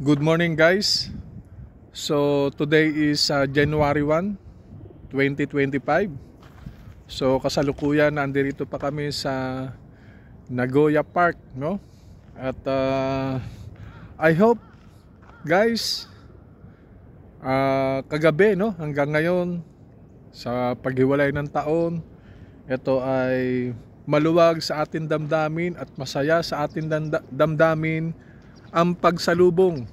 Good morning guys. So today is January 1, 2025. So kasalukuyan nandirito pa kami sa Nagoya Park, no? At I hope guys kagabi, no, hanggang ngayon sa paghiwalay ng taon, ito ay maluwag sa ating damdamin at masaya sa ating damdamin ang pagsalubong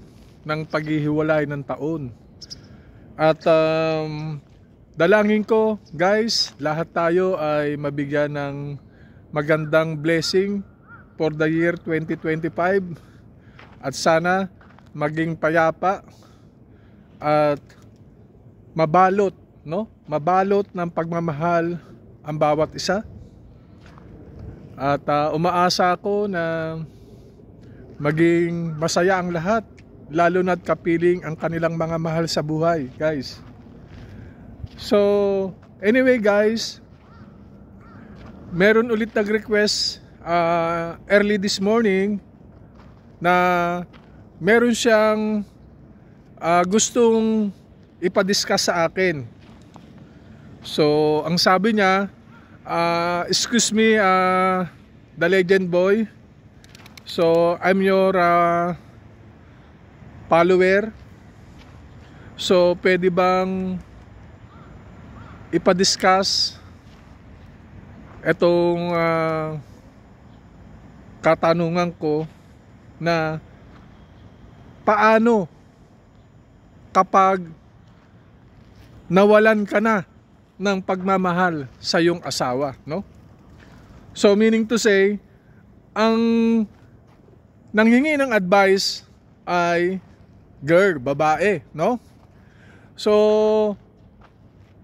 ng paghihiwalay ng taon. At dalangin ko guys, lahat tayo ay mabigyan ng magandang blessing for the year 2025 at sana maging payapa at mabalot, no? Mabalot ng pagmamahal ang bawat isa. At umaasa ako na maging masaya ang lahat, lalo na't kapiling ang kanilang mga mahal sa buhay, guys. So, anyway guys, meron ulit nag-request early this morning na meron siyang gustong ipadiscuss sa akin. So, ang sabi niya, excuse me, the legend boy. So, I'm your follower. So, pwede bang ipadiscuss itong katanungan ko na paano kapag nawalan ka na ng pagmamahal sa iyong asawa, no? So, meaning to say, ang nanghingi ng advice ay girl, babae, no? So,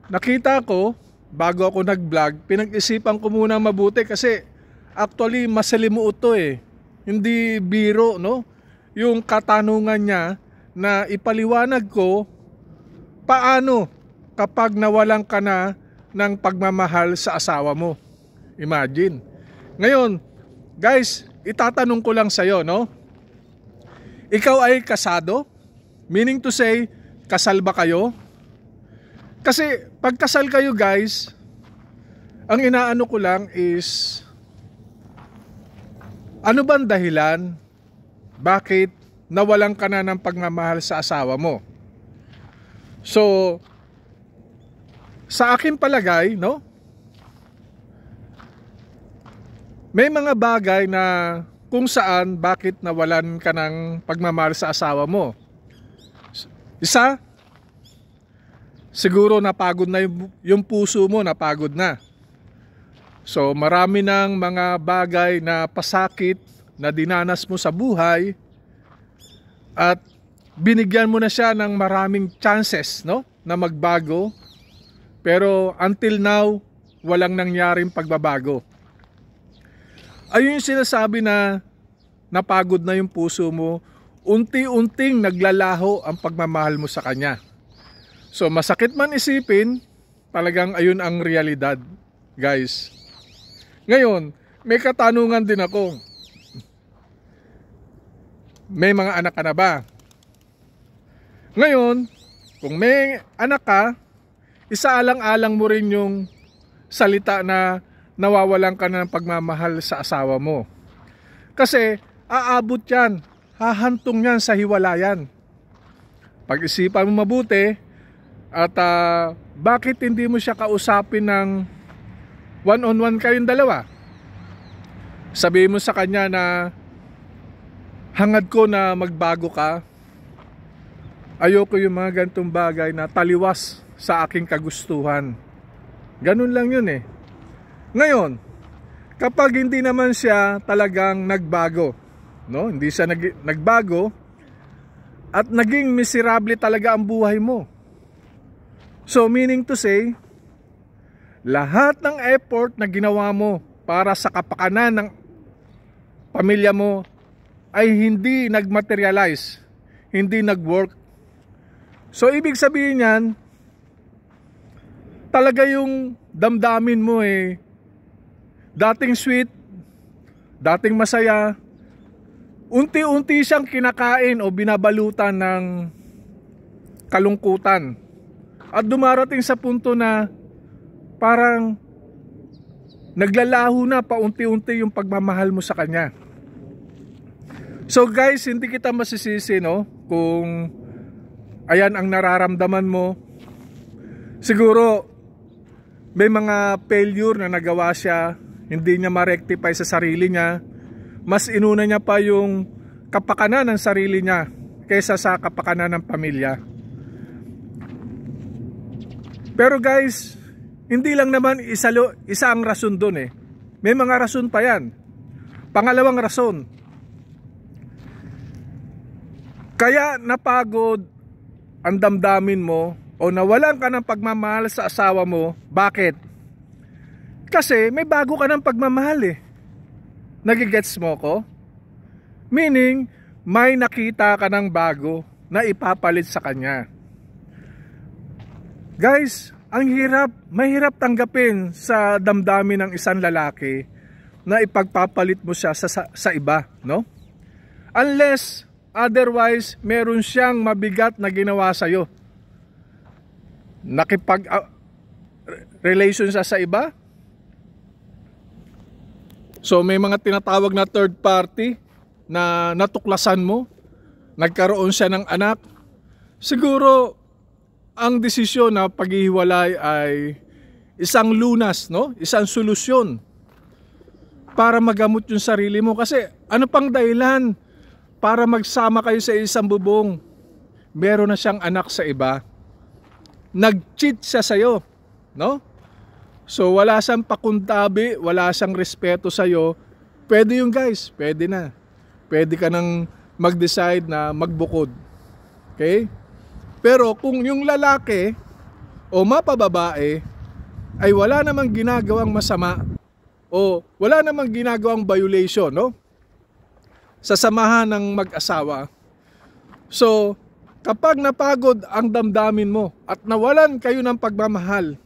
nakita ko, bago ako nag-vlog, pinag-isipan ko muna mabuti kasi actually masalimuot to eh. Hindi biro, no? Yung katanungan niya na ipaliwanag ko paano kapag nawalan ka na ng pagmamahal sa asawa mo. Imagine. Ngayon, guys, itatanong ko lang sa'yo, no? Ikaw ay kasado? Meaning to say, kasal ba kayo? Kasi pag kasal kayo guys, ang inaano ko lang is, ano bang dahilan? Bakit nawalan ka na ng pagmamahal sa asawa mo? So, sa akin palagay, no? May mga bagay na kung saan bakit nawalan ka ng pagmamahal sa asawa mo. Isa, siguro napagod na yung puso mo, napagod na. So marami ng mga bagay na pasakit na dinanas mo sa buhay at binigyan mo na siya ng maraming chances, no, na magbago. Pero until now, walang nangyaring pagbabago. Ayun yung sinasabi na napagod na yung puso mo, unti-unting naglalaho ang pagmamahal mo sa kanya. So masakit man isipin, talagang ayun ang realidad, guys. Ngayon, may katanungan din ako. May mga anak ka na ba? Ngayon, kung may anak ka, isaalang-alang mo rin yung salita na nawawalan ka ng pagmamahal sa asawa mo. Kasi aabot yan, hahantong yan sa hiwalayan. Pag-isipan mo mabuti at bakit hindi mo siya kausapin ng one-on-one kayong dalawa? Sabihin mo sa kanya na hangad ko na magbago ka. Ayoko yung mga ganitong bagay na taliwas sa aking kagustuhan. Ganun lang yun eh. Ngayon, kapag hindi naman siya talagang nagbago, no? Hindi siya nagbago at naging miserable talaga ang buhay mo. So meaning to say, lahat ng effort na ginawa mo para sa kapakanan ng pamilya mo ay hindi nagmaterialize, hindi nagwork. So ibig sabihin yan, talaga yung damdamin mo dating sweet, dating masaya, unti-unti siyang kinakain o binabalutan ng kalungkutan. At dumarating sa punto na parang naglalaho na paunti-unti yung pagmamahal mo sa kanya. So guys, hindi kita masisisi, no, kung ayan ang nararamdaman mo. Siguro may mga failure na nagawa siya, hindi niya ma-rectify sa sarili niya. Mas inuna niya pa yung kapakanan ng sarili niya kaysa sa kapakanan ng pamilya. Pero guys, hindi lang naman isa ang rason dun eh. May mga rason pa yan. Pangalawang rason, kaya napagod ang damdamin mo o nawalan ka ng pagmamahal sa asawa mo. Bakit? Kasi may bago ka ng pagmamahal eh. Nagigets mo ko? Meaning, may nakita ka ng bago na ipapalit sa kanya. Guys, ang mahirap tanggapin sa damdamin ng isang lalaki na ipagpapalit mo siya sa iba, no? Unless, otherwise, meron siyang mabigat na ginawa sa'yo. Relation siya sa iba. So may mga tinatawag na third party na natuklasan mo, nagkaroon siya ng anak. Siguro ang desisyon na paghihiwalay ay isang lunas, no? Isang solusyon para magamot yung sarili mo. Kasi ano pang dahilan para magsama kayo sa isang bubong? Meron na siyang anak sa iba. Nag-cheat siya sa'yo, no? So wala siyang pakuntabi, wala siyang respeto sa'yo. Pwede yung guys, pwede na. Pwede ka nang mag-decide na magbukod. Okay? Pero kung yung lalaki o mapababae ay wala namang ginagawang masama o wala namang ginagawang violation, no? Sa samahan ng mag-asawa. So, kapag napagod ang damdamin mo at nawalan kayo ng pagmamahal,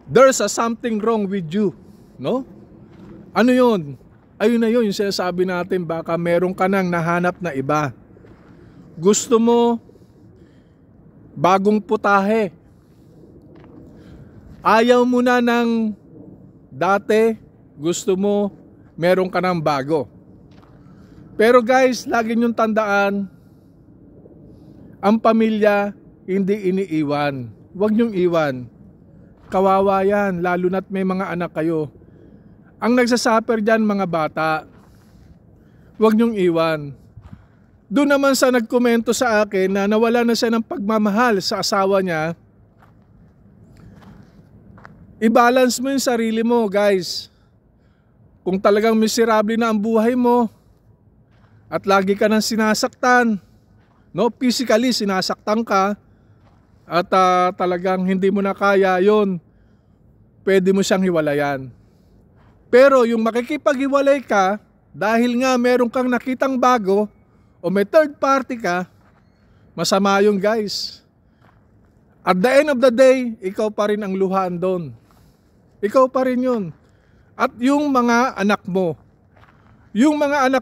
there's something wrong with you, no? Ano yun? Ayun na yun, yung sinasabi natin, baka meron ka nang nahanap na iba. Gusto mo bagong putahe. Ayaw mo na ng dati, gusto mo meron ka ng bago. Pero guys, lagi niyong tandaan, ang pamilya hindi iniiwan. Huwag niyong iwan. Kawawa yan, lalo na't may mga anak kayo. Ang nagsasuffer dyan, mga bata. Huwag niyong iwan. Doon naman sa nagkomento sa akin na nawala na siya ng pagmamahal sa asawa niya, i-balance mo yung sarili mo, guys. Kung talagang miserable na ang buhay mo at lagi ka nang sinasaktan, no, physically sinasaktan ka at talagang hindi mo na kaya yon, pwede mo siyang hiwalayan. Pero yung makikipaghiwalay ka dahil nga meron kang nakitang bago o may third party ka, masama yung guys. At the end of the day, ikaw pa rin ang luhaan doon. Ikaw pa rin yun. At yung mga anak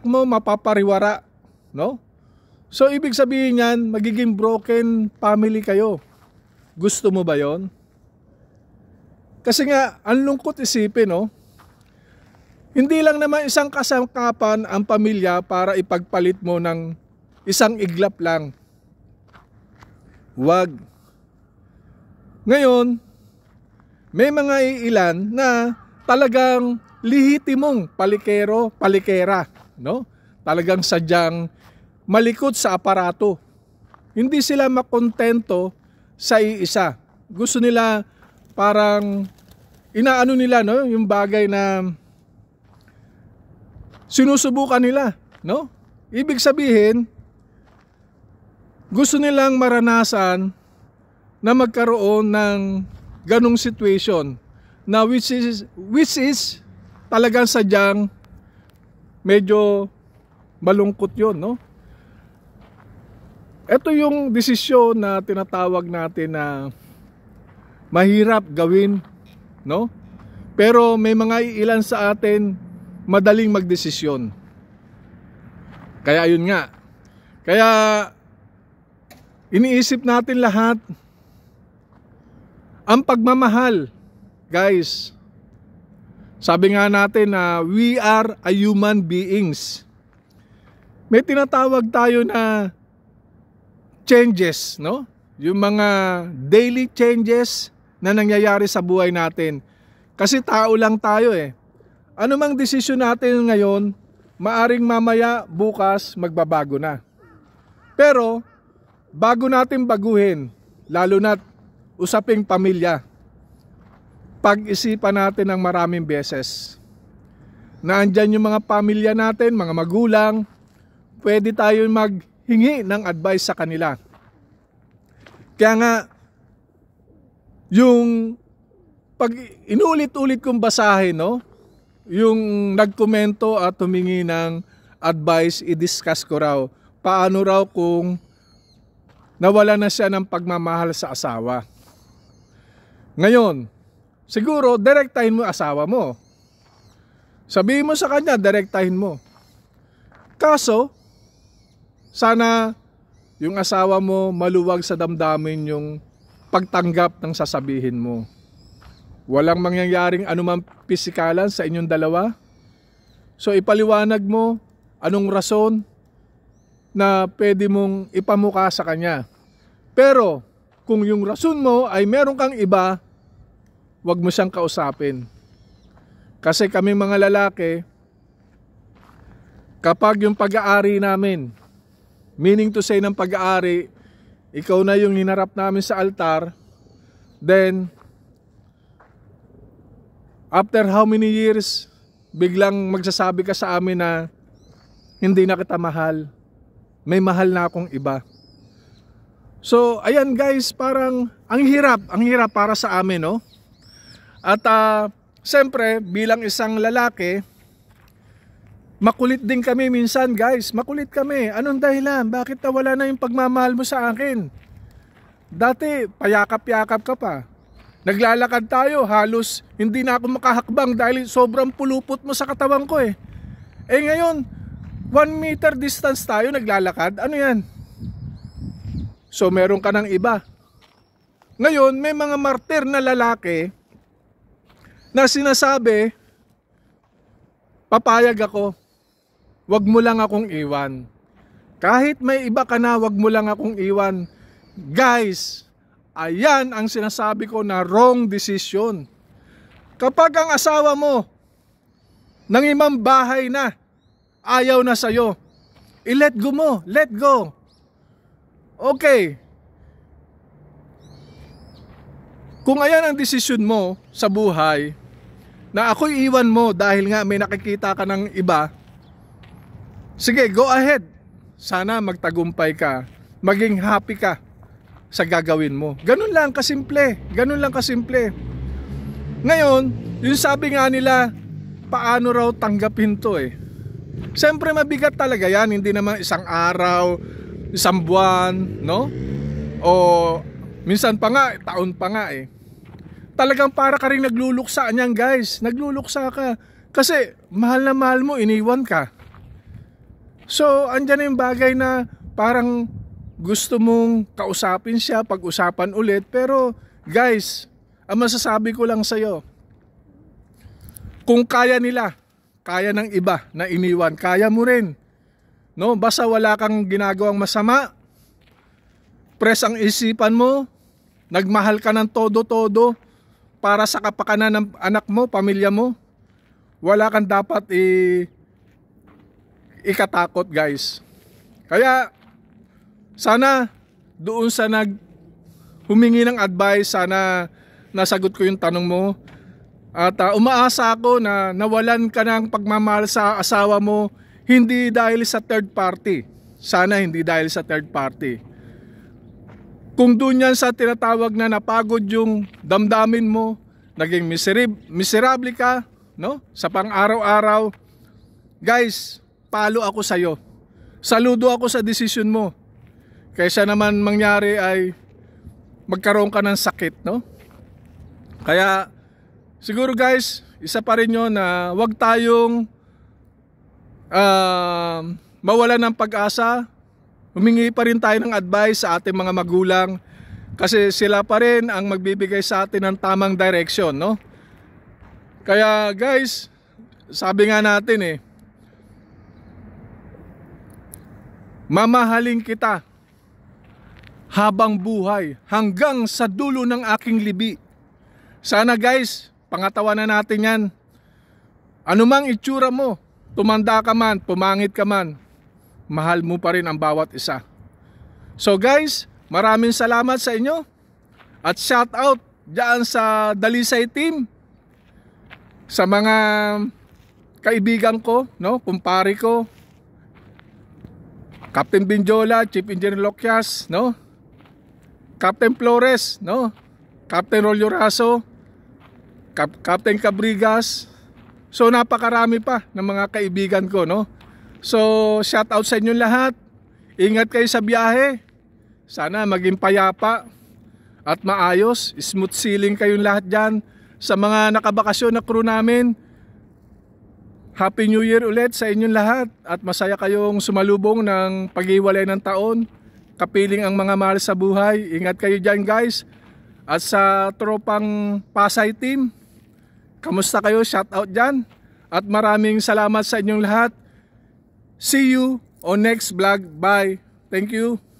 mo mapapariwara, no? So ibig sabihin yan, magiging broken family kayo. Gusto mo ba yon? Kasi nga, ang lungkot isipin, no? Hindi lang naman isang kasangkapan ang pamilya para ipagpalit mo ng isang iglap lang. Huwag. Ngayon, may mga iilan na talagang lihitimong palikera, no? Talagang sadyang malikot sa aparato. Hindi sila makontento sa iisa. Gusto nila parang inaano nila, no, yung bagay na sinusubukan nila, no? Ibig sabihin, gusto nilang maranasan na magkaroon ng ganong situation na which is talagang sadyang medyo malungkot yun, no? Ito yung desisyon na tinatawag natin na mahirap gawin, no? Pero may mga ilan sa atin madaling magdesisyon. Kaya yun nga. Kaya iniisip natin lahat ang pagmamahal, guys. Sabi nga natin na we are a human beings. May tinatawag tayo na changes, no? Yung mga daily changes na nangyayari sa buhay natin. Kasi tao lang tayo eh. Ano mang desisyon natin ngayon, maaring mamaya, bukas, magbabago na. Pero, bago natin baguhin, lalo na usaping pamilya, pag-isipan natin ng maraming beses. Na andyan yung mga pamilya natin, mga magulang, pwede tayo maghingi ng advice sa kanila. Kaya nga, yung pag inulit-ulit kong basahin, no? Yung nagkomento at humingi ng advice, i-discuss ko raw. Paano raw kung nawala na siya ng pagmamahal sa asawa. Ngayon, siguro, direktahin mo asawa mo. Sabihin mo sa kanya, direktahin mo. Kaso, sana yung asawa mo maluwag sa damdamin yung pagtanggap ng sasabihin mo. Walang mangyayaring anumang pisikalan sa inyong dalawa. So ipaliwanag mo anong rason na pwede mong ipamukha sa kanya. Pero kung yung rason mo ay meron kang iba, wag mo siyang kausapin. Kasi kami mga lalaki, kapag yung pag-aari namin, meaning to say ng pag-aari, ikaw na yung hinarap namin sa altar, then after how many years, biglang magsasabi ka sa amin na hindi na kita mahal, may mahal na akong iba. So ayan guys, parang ang hirap para sa amin, no? At siyempre bilang isang lalaki, makulit din kami minsan guys, makulit kami. Anong dahilan? Bakit nawala na yung pagmamahal mo sa akin? Dati payakap-yakap ka pa. Naglalakad tayo, halos hindi na ako makahakbang dahil sobrang pulupot mo sa katawan ko eh. Eh ngayon, 1 meter distance tayo naglalakad, ano yan? So meron ka ng iba. Ngayon, may mga martir na lalaki na sinasabi, papayag ako, wag mo lang akong iwan. Kahit may iba ka na, wag mo lang akong iwan. Guys, ayan ang sinasabi ko na wrong decision. Kapag ang asawa mo nang imang bahay na, ayaw na sa'yo, i-let go mo, let go. Okay. Kung ayan ang desisyon mo sa buhay, na ako'y iwan mo dahil nga may nakikita ka ng iba, sige, go ahead. Sana magtagumpay ka, maging happy ka sa gagawin mo. Ganun lang kasimple, ganun lang kasimple. Ngayon, yung sabi nga nila, paano raw tanggapin to eh. Siyempre mabigat talaga yan, hindi naman isang araw, isang buwan, no? O minsan pa nga, taon pa nga eh. Talagang para ka rin nagluluksa niyan guys, nagluluksa ka. Kasi mahal na mahal mo, iniwan ka. So, andyan na yung bagay na parang gusto mong kausapin siya, pag-usapan ulit. Pero guys, ang masasabi ko lang sa'yo, kung kaya nila, kaya ng iba na iniwan, kaya mo rin. No? Basta wala kang ginagawang masama, press ang isipan mo, nagmahal ka ng todo-todo para sa kapakanan ng anak mo, pamilya mo, wala kang dapat ikatakot guys. Kaya sana doon sa humingi ng advice, sana nasagot ko yung tanong mo. At umaasa ako na nawalan ka ng pagmamahal sa asawa mo, hindi dahil sa third party. Sana hindi dahil sa third party. Kung doon yan sa tinatawag na napagod yung damdamin mo, naging miserable ka, no? Sa pang-araw-araw, guys, palo ako sa'yo. Saludo ako sa desisyon mo. Kaysa naman mangyari ay magkaroon ka ng sakit, no? Kaya siguro guys, isa pa rin yun na wag tayong mawala ng pag-asa, humingi pa rin tayo ng advice sa ating mga magulang kasi sila pa rin ang magbibigay sa atin ng tamang direction, no? Kaya guys, sabi nga natin mamahalin kita habang buhay hanggang sa dulo ng aking libi. Sana guys, pangatawanan natin yan. Anumang itsura mo, tumanda ka man, pumangit ka man, mahal mo pa rin ang bawat isa. So guys, maraming salamat sa inyo. At shout out dyan sa Dalisay team, sa mga kaibigan ko, no, kumpare ko, Captain Binjola, Chief Engineer Lokyas, no, Captain Flores, no, Captain Rolio Raso, Captain Cabrigas. So napakarami pa ng mga kaibigan ko, no. So shout out sa inyo lahat. Ingat kayo sa biyahe. Sana maging payapa at maayos. Smooth sailing kayong lahat dyan. Sa mga nakabakasyon na crew namin, Happy New Year ulit sa inyong lahat. At masaya kayong sumalubong ng pag-iwalay ng taon. Kapiling ang mga mahal sa buhay. Ingat kayo dyan guys. At sa tropang Pasay team, kamusta kayo? Shout out dyan. At maraming salamat sa inyong lahat. See you on next vlog. Bye. Thank you.